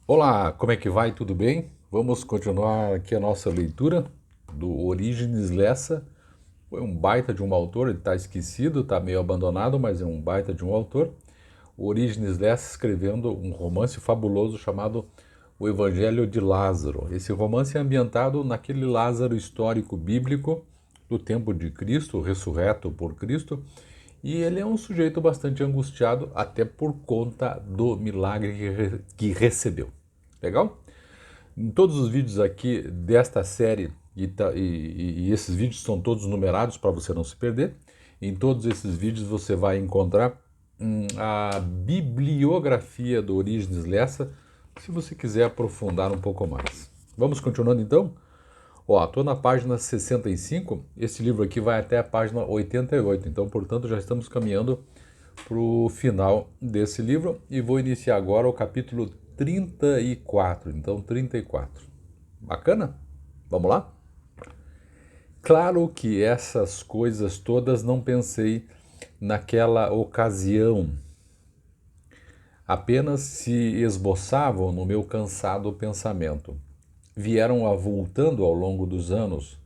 Olá, como é que vai? Tudo bem? Vamos continuar aqui a nossa leitura do Orígenes Lessa. Foi um baita de um autor, ele está esquecido, está meio abandonado, mas é um baita de um autor. O Orígenes Lessa escrevendo um romance fabuloso chamado O Evangelho de Lázaro. Esse romance é ambientado naquele Lázaro histórico bíblico do tempo de Cristo, ressurreto por Cristo, e ele é um sujeito bastante angustiado, até por conta do milagre que recebeu. Legal? Em todos os vídeos aqui desta série, e esses vídeos são todos numerados para você não se perder, em todos esses vídeos você vai encontrar a bibliografia do Orígenes Lessa, se você quiser aprofundar um pouco mais. Vamos continuando então? Ó, estou na página 65, esse livro aqui vai até a página 88, então, portanto, já estamos caminhando para o final desse livro e vou iniciar agora o capítulo 34, então 34. Bacana? Vamos lá? Claro que essas coisas todas não pensei naquela ocasião, apenas se esboçavam no meu cansado pensamento. Vieram avultando ao longo dos anos,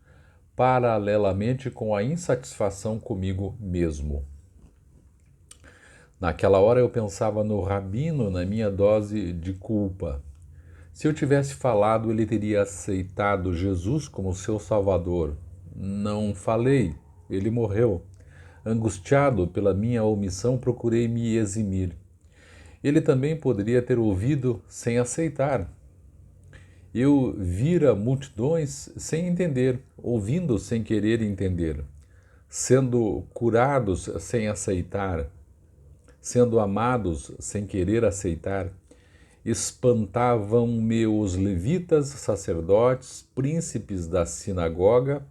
paralelamente com a insatisfação comigo mesmo. Naquela hora eu pensava no rabino na minha dose de culpa. Se eu tivesse falado, ele teria aceitado Jesus como seu salvador. Não falei, ele morreu. Angustiado pela minha omissão, procurei me eximir. Ele também poderia ter ouvido sem aceitar. Eu vira multidões sem entender, ouvindo sem querer entender, sendo curados sem aceitar, sendo amados sem querer aceitar. Espantavam-me os levitas, sacerdotes, príncipes da sinagoga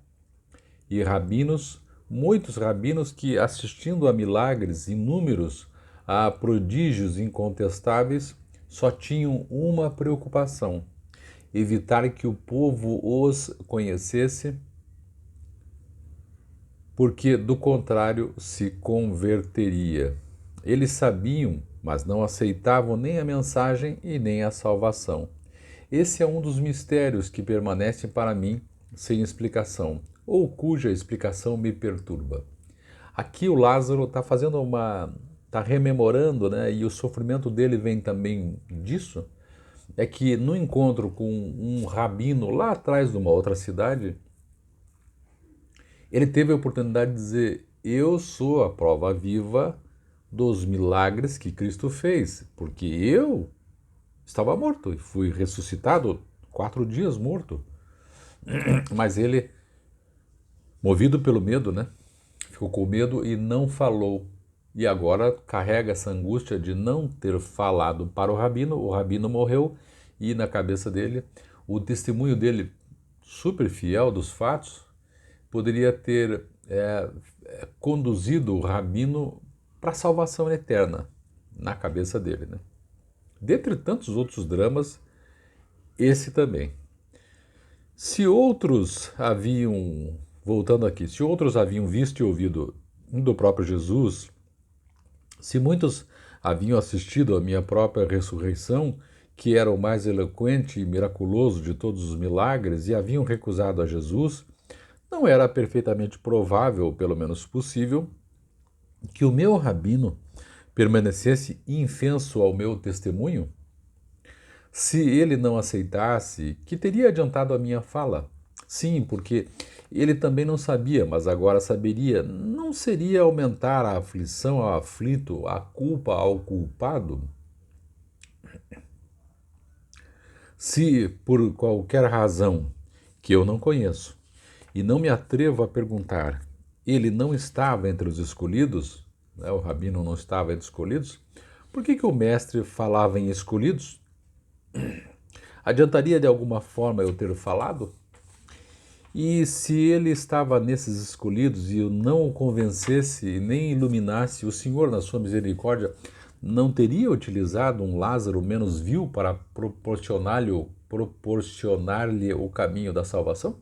e rabinos, muitos rabinos que, assistindo a milagres inúmeros, a prodígios incontestáveis, só tinham uma preocupação: evitar que o povo os conhecesse, porque do contrário se converteria. Eles sabiam, mas não aceitavam nem a mensagem e nem a salvação. Esse é um dos mistérios que permanecem para mim sem explicação, ou cuja explicação me perturba. Aqui o Lázaro está fazendo está rememorando, né? E o sofrimento dele vem também disso. É que no encontro com um rabino lá atrás de uma outra cidade, ele teve a oportunidade de dizer: eu sou a prova viva dos milagres que Cristo fez, porque eu estava morto e fui ressuscitado 4 dias morto. Mas ele, movido pelo medo, né? Ficou com medo e não falou. E agora carrega essa angústia de não ter falado para o rabino morreu, e na cabeça dele, o testemunho dele, super fiel dos fatos, poderia ter conduzido o rabino para a salvação eterna, na cabeça dele. Né? Dentre tantos outros dramas, esse também. Se outros haviam, voltando aqui, se outros haviam visto e ouvido do próprio Jesus, se muitos haviam assistido à minha própria ressurreição, que era o mais eloquente e miraculoso de todos os milagres, e haviam recusado a Jesus, não era perfeitamente provável, pelo menos possível, que o meu rabino permanecesse infenso ao meu testemunho? Se ele não aceitasse, que teria adiantado a minha fala? Sim, porque ele também não sabia, mas agora saberia. Não seria aumentar a aflição ao aflito, a culpa ao culpado? Se, por qualquer razão que eu não conheço, e não me atrevo a perguntar, ele não estava entre os escolhidos, né, o rabino não estava entre os escolhidos, por que o mestre falava em escolhidos? Adiantaria de alguma forma eu ter falado? E se ele estava nesses escolhidos e eu não o convencesse e nem iluminasse, o Senhor, na sua misericórdia, não teria utilizado um Lázaro menos vil para proporcionar-lhe o caminho da salvação?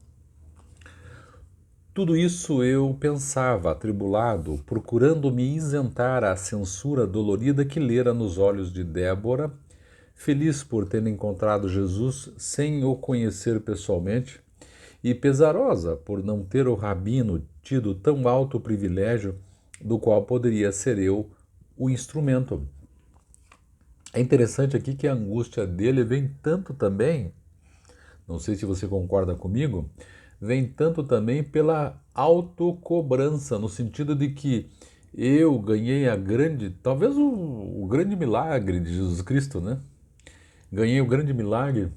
Tudo isso eu pensava, atribulado, procurando me isentar à censura dolorida que lera nos olhos de Débora, feliz por ter encontrado Jesus sem o conhecer pessoalmente e pesarosa por não ter o rabino tido tão alto privilégio do qual poderia ser eu o instrumento. É interessante aqui que a angústia dele vem tanto também, não sei se você concorda comigo, vem tanto também pela autocobrança, no sentido de que eu ganhei talvez o grande milagre de Jesus Cristo, né? Ganhei o grande milagre,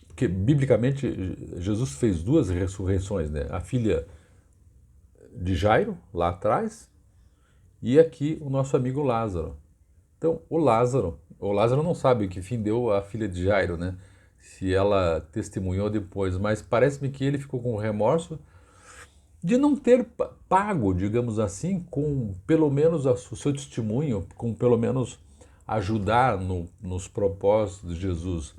porque biblicamente Jesus fez duas ressurreições, né? A filha de Jairo, lá atrás, e aqui o nosso amigo Lázaro. Então, o Lázaro não sabe o que fim deu a filha de Jairo, né? Se ela testemunhou depois, mas parece-me que ele ficou com remorso de não ter pago, digamos assim, com pelo menos o seu testemunho, com pelo menos ajudar nos propósitos de Jesus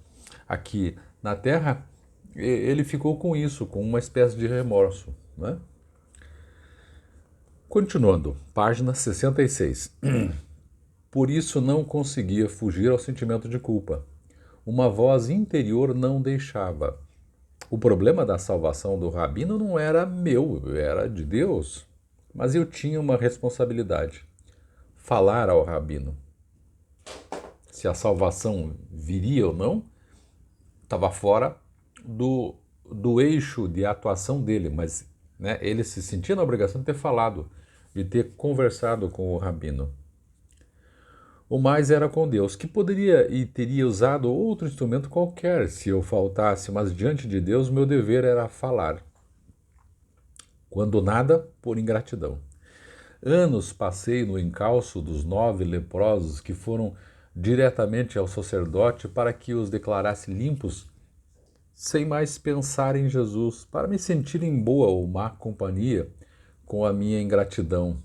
aqui na Terra. Ele ficou com isso, com uma espécie de remorso, né? Continuando, página 66. Por isso não conseguia fugir ao sentimento de culpa. Uma voz interior não deixava. O problema da salvação do rabino não era meu, era de Deus. Mas eu tinha uma responsabilidade: falar ao rabino. Se a salvação viria ou não, estava fora do eixo de atuação dele, mas né, ele se sentia na obrigação de ter falado, de ter conversado com o rabino. O mais era com Deus, que poderia e teria usado outro instrumento qualquer se eu faltasse, mas diante de Deus meu dever era falar. Quando nada, por ingratidão. Anos passei no encalço dos 9 leprosos que foram diretamente ao sacerdote para que os declarasse limpos, sem mais pensar em Jesus, para me sentir em boa ou má companhia com a minha ingratidão.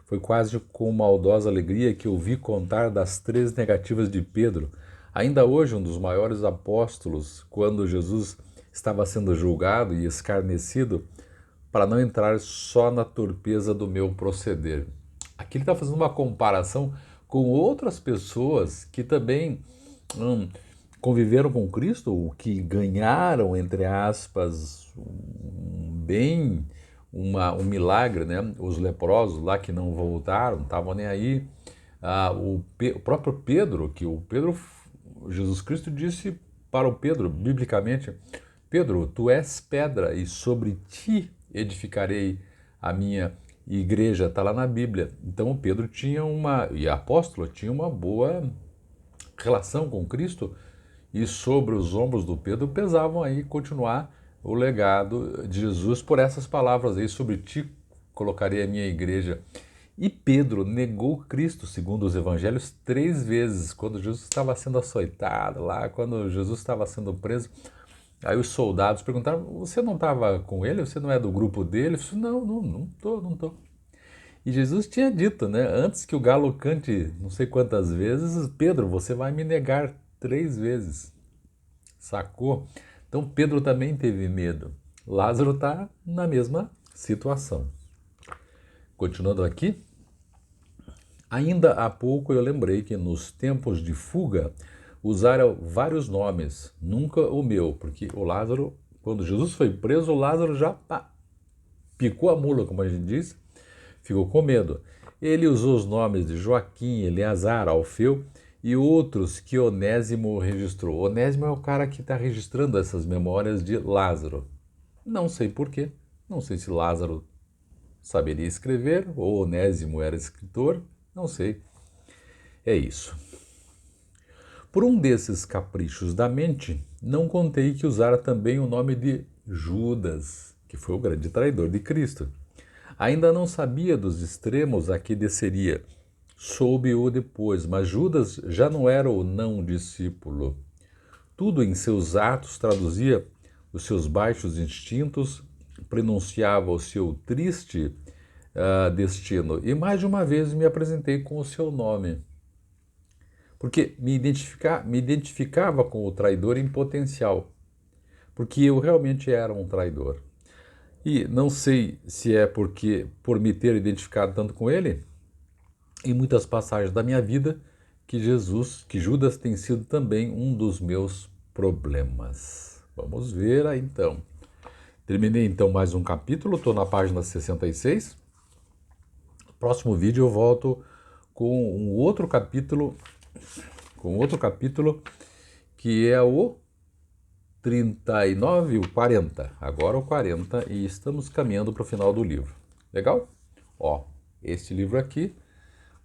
Foi quase com maldosa alegria que ouvi contar das 3 negativas de Pedro, ainda hoje um dos maiores apóstolos, quando Jesus estava sendo julgado e escarnecido, para não entrar só na torpeza do meu proceder. Aqui ele está fazendo uma comparação com outras pessoas que também conviveram com Cristo, ou que ganharam, entre aspas, um milagre, né? Os leprosos lá que não voltaram, não estavam nem aí. O próprio Pedro, Jesus Cristo disse para o Pedro, biblicamente: Pedro, tu és pedra e sobre ti edificarei a minha igreja. Está lá na Bíblia. Então o Pedro e a apóstola tinha uma boa relação com Cristo, e sobre os ombros do Pedro pesavam aí continuar o legado de Jesus por essas palavras aí: sobre ti colocarei a minha igreja. E Pedro negou Cristo, segundo os evangelhos, 3 vezes, quando Jesus estava sendo açoitado lá, quando Jesus estava sendo preso. Aí os soldados perguntaram: você não estava com ele? Você não é do grupo dele? Ele falou: não estou. E Jesus tinha dito, né, antes que o galo cante não sei quantas vezes: Pedro, você vai me negar 3 vezes. Sacou? Então Pedro também teve medo. Lázaro está na mesma situação. Continuando aqui. Ainda há pouco eu lembrei que nos tempos de fuga usaram vários nomes, nunca o meu, porque o Lázaro, quando Jesus foi preso, o Lázaro já picou a mula, como a gente diz, ficou com medo. Ele usou os nomes de Joaquim, Eleazar, Alfeu e outros que Onésimo registrou. Onésimo é o cara que está registrando essas memórias de Lázaro. Não sei porquê, não sei se Lázaro saberia escrever ou Onésimo era escritor, não sei. É isso. Por um desses caprichos da mente, não contei que usara também o nome de Judas, que foi o grande traidor de Cristo. Ainda não sabia dos extremos a que desceria. Soube-o depois, mas Judas já não era o não discípulo. Tudo em seus atos traduzia os seus baixos instintos, pronunciava o seu triste destino. E mais de uma vez me apresentei com o seu nome, porque me identificava com o traidor em potencial, porque eu realmente era um traidor. E não sei se é porque, por me ter identificado tanto com ele, em muitas passagens da minha vida, que Judas tem sido também um dos meus problemas. Vamos ver aí então. Terminei então mais um capítulo, estou na página 66. No próximo vídeo eu volto com outro capítulo que é o 39, o 40. Agora o 40 e estamos caminhando para o final do livro. Legal? Ó, este livro aqui,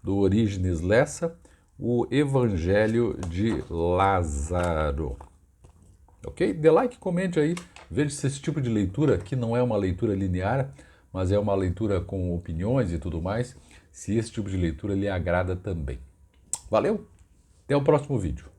do Orígenes Lessa, o Evangelho de Lázaro. Ok? Dê like, comente aí, veja se esse tipo de leitura, que não é uma leitura linear, mas é uma leitura com opiniões e tudo mais, se esse tipo de leitura lhe agrada também. Valeu? Até o próximo vídeo.